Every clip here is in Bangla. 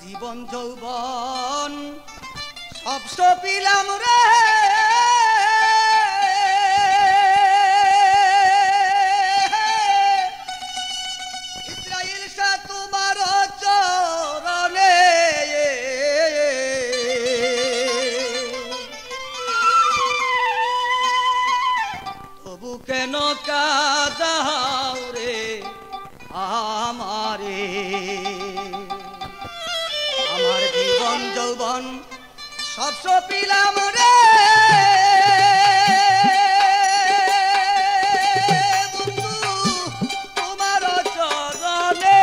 জীবন যৌবন সব সপিলাম রে ইসরাইল শাহ তোমার চরণে তবু কেন কাঁদাও রে আমারে আমার জীবন যৌবন সব সপিলাম রে বন্ধু তোমার চরণে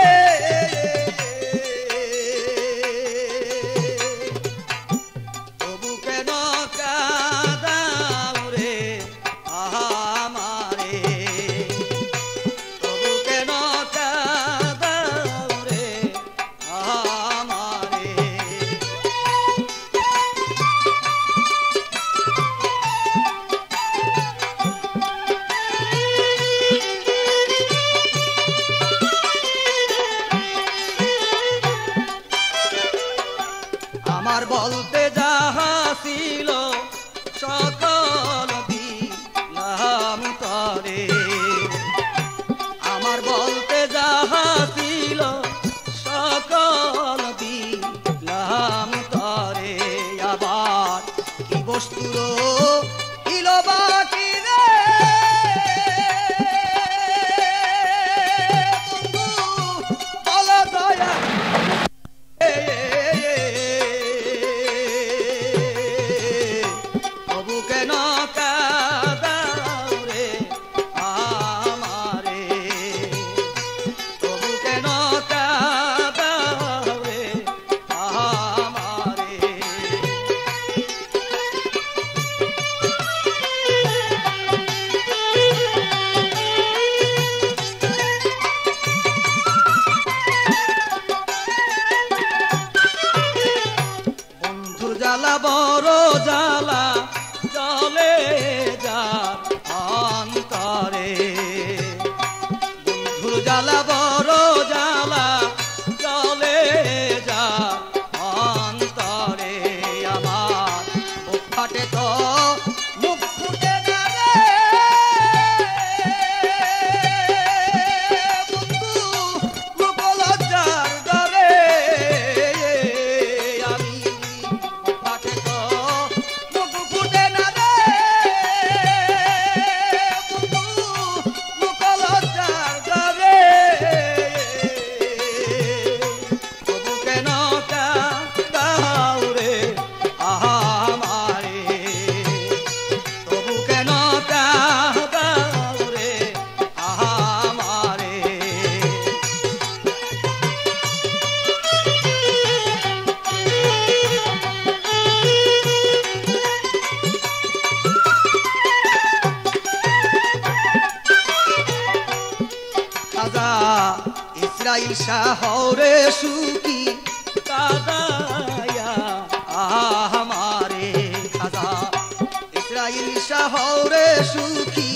তবু কেন কাঁদাও রে আমারে তবু কেন কাঁদাও রে আমারে আমার বলতে যাহা ছিল সকল দিলাম তরে আমার বলতে যাহা ছিল সকল দিলাম তরে আবার কি বস্তুর ইল বাকি রে বন্ধু বল দয়া তবু কেন কাঁদাও রে আমারে তবু কেন কাঁদাও রে আমারে বন্ধুর জ্বালা বড় জ্বালা চলে যার অন্তরে বন্ধুর জ্বালা বড় জ্বালা চলে যার অন্তরে আমার বুক ফাটে তো মুখ ফুটে না রে বন্ধু মুখ লজ্জার ডরে আমি বুক ফাটে তো মুখ ফুটে না রে বন্ধু মুখ লজ্জার ডরে তবু কেন কাঁদাও রে আমারে তবু কেন কাঁদাও রে আমারে খাজা ইসরাইল শাহ রে সুখী কাদায়া আমারে খাজা ইসরাইল শাহ রে সুখী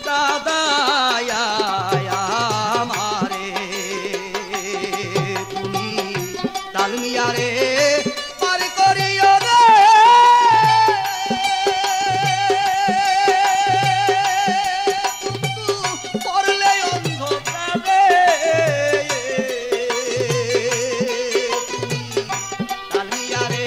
কাদায়া আমারে তুমি তালমিয়া রে পার করিও রে পড়লে অন্ধকারে তালমিয়া রে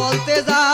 বলতে যা